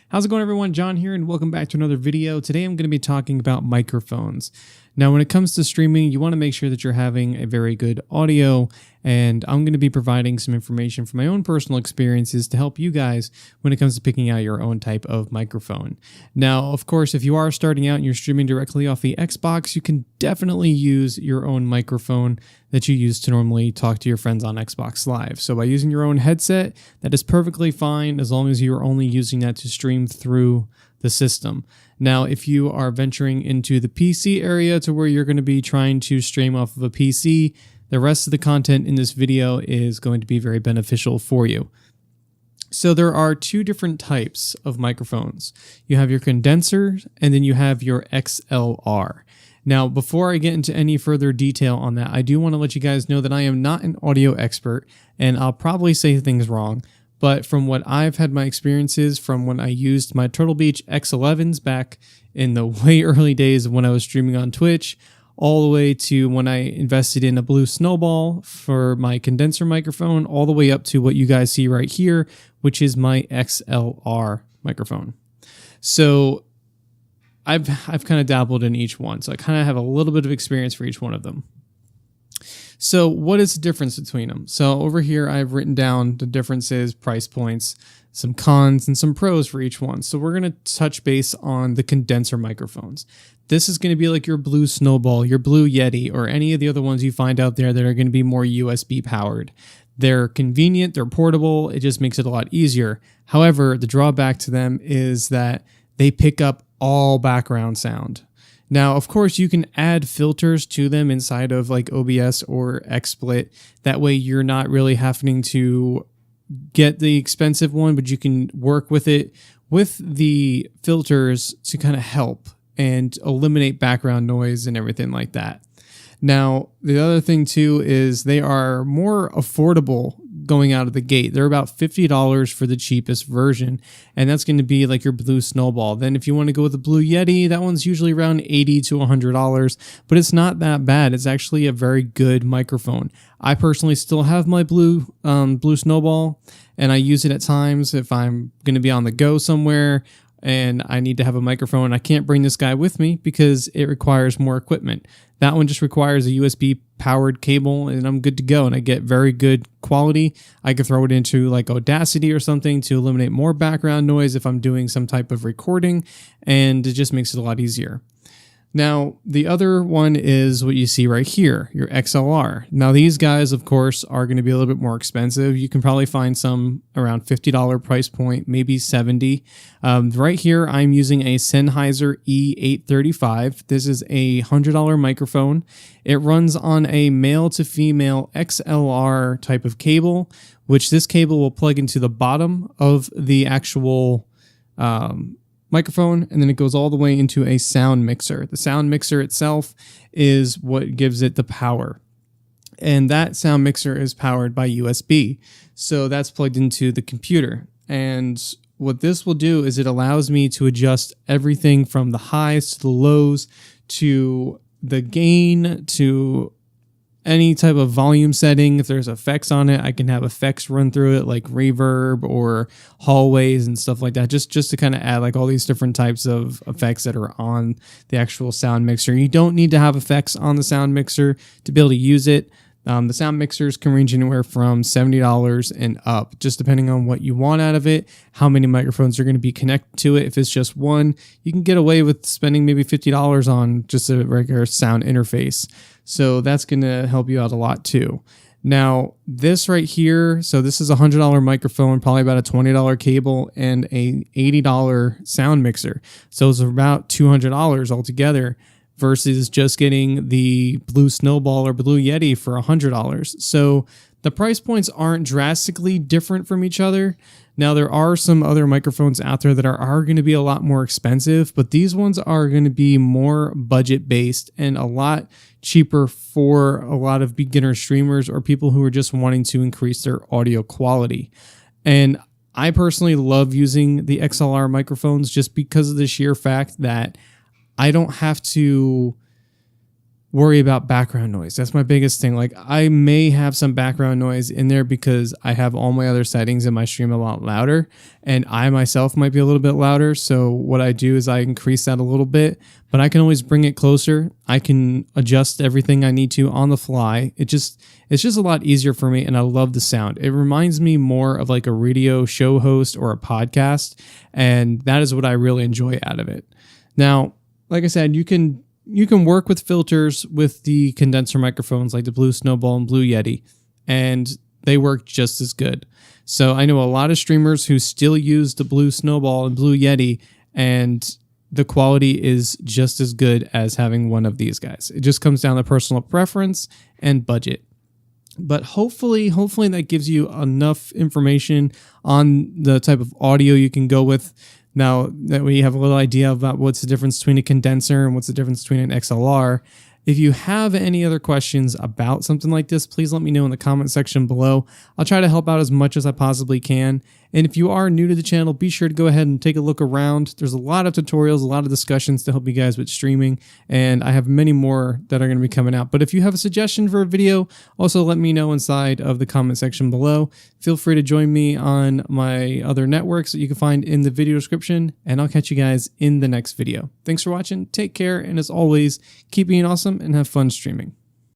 How's it going, everyone? John here, and welcome back to another video. Today I'm going to be talking about microphones. Now, when it comes to streaming, you want to make sure that you're having a very good audio, and I'm going to be providing some information from my own personal experiences to help you guys when it comes to picking out your own type of microphone. Now, of course, if you are starting out and you're streaming directly off the Xbox, you can definitely use your own microphone that you use to normally talk to your friends on Xbox Live. So by using your own headset, that is perfectly fine as long as you're only using that to stream through the system. Now, if you are venturing into the PC area to where you're going to be trying to stream off of a PC, the rest of the content in this video is going to be very beneficial for you. So there are two different types of microphones. You have your condenser, and then you have your XLR. Now, before I get into any further detail on that, I do want to let you guys know that I am not an audio expert, and I'll probably say things wrong. But from what I've had my experiences from when I used my Turtle Beach X11s back in the way early days of when I was streaming on Twitch, all the way to when I invested in a blue Snowball for my condenser microphone, all the way up to what you guys see right here, which is my XLR microphone. So I've kind of dabbled in each one. So I kind of have a little bit of experience for each one of them. So what is the difference between them? So over here, I've written down the differences, price points, some cons, and some pros for each one. So we're going to touch base on the condenser microphones. This is going to be like your blue Snowball, your blue Yeti, or any of the other ones you find out there that are going to be more USB powered. They're convenient, they're portable, it just makes it a lot easier. However, the drawback to them is that they pick up all background sound. Now, of course, you can add filters to them inside of like OBS or XSplit. That way you're not really having to get the expensive one, but you can work with it with the filters to kind of help and eliminate background noise and everything like that. Now, the other thing too is they are more affordable going out of the gate. They're about $50 for the cheapest version, and that's going to be like your blue Snowball. Then if you want to go with the blue Yeti, that one's usually around $80 to $100, but it's not that bad. It's actually a very good microphone. I personally still have my blue Snowball, and I use it at times if I'm going to be on the go somewhere and I need to have a microphone. I can't bring this guy with me because it requires more equipment. That one just requires a USB powered cable and I'm good to go, and I get very good quality. I could throw it into like Audacity or something to eliminate more background noise if I'm doing some type of recording, and it just makes it a lot easier. Now, the other one is what you see right here, your XLR. Now, these guys, of course, are going to be a little bit more expensive. You can probably find some around $50 price point, maybe $70. Right here, I'm using a Sennheiser E835. This is a $100 microphone. It runs on a male to female XLR type of cable, which this cable will plug into the bottom of the actual microphone, and then it goes all the way into a sound mixer. The sound mixer itself is what gives it the power, and that sound mixer is powered by USB, so that's plugged into the computer. And what this will do is it allows me to adjust everything from the highs to the lows to the gain to any type of volume setting. If there's effects on it, I can have effects run through it like reverb or hallways and stuff like that, just to kind of add like all these different types of effects that are on the actual sound mixer. You don't need to have effects on the sound mixer to be able to use it. The sound mixers can range anywhere from $70 and up, just depending on what you want out of it, how many microphones are going to be connected to it. If it's just one, you can get away with spending maybe $50 on just a regular sound interface. So that's going to help you out a lot too. Now, this right here, so this is a $100 microphone, probably about a $20 cable, and a $80 sound mixer. So it's about $200 altogether, versus just getting the blue Snowball or blue Yeti for $100. So the price points aren't drastically different from each other. Now, there are some other microphones out there that are going to be a lot more expensive, but these ones are going to be more budget-based and a lot cheaper for a lot of beginner streamers or people who are just wanting to increase their audio quality. And I personally love using the XLR microphones just because of the sheer fact that I don't have to worry about background noise. That's my biggest thing. Like, I may have some background noise in there because I have all my other settings in my stream a lot louder, and I myself might be a little bit louder. So what I do is I increase that a little bit, but I can always bring it closer. I can adjust everything I need to on the fly. It's just a lot easier for me, and I love the sound. It reminds me more of like a radio show host or a podcast, and that is what I really enjoy out of it. Now, like I said, you can work with filters with the condenser microphones like the Blue Snowball and Blue Yeti, and they work just as good. So I know a lot of streamers who still use the Blue Snowball and Blue Yeti, and the quality is just as good as having one of these guys. It just comes down to personal preference and budget. But hopefully that gives you enough information on the type of audio you can go with. Now that we have a little idea about what's the difference between a condenser and what's the difference between an XLR, if you have any other questions about something like this, please let me know in the comment section below. I'll try to help out as much as I possibly can. And if you are new to the channel, be sure to go ahead and take a look around. There's a lot of tutorials, a lot of discussions to help you guys with streaming, and I have many more that are going to be coming out. But if you have a suggestion for a video, also let me know inside of the comment section below. Feel free to join me on my other networks that you can find in the video description, and I'll catch you guys in the next video. Thanks for watching, take care, and as always, keep being awesome and have fun streaming.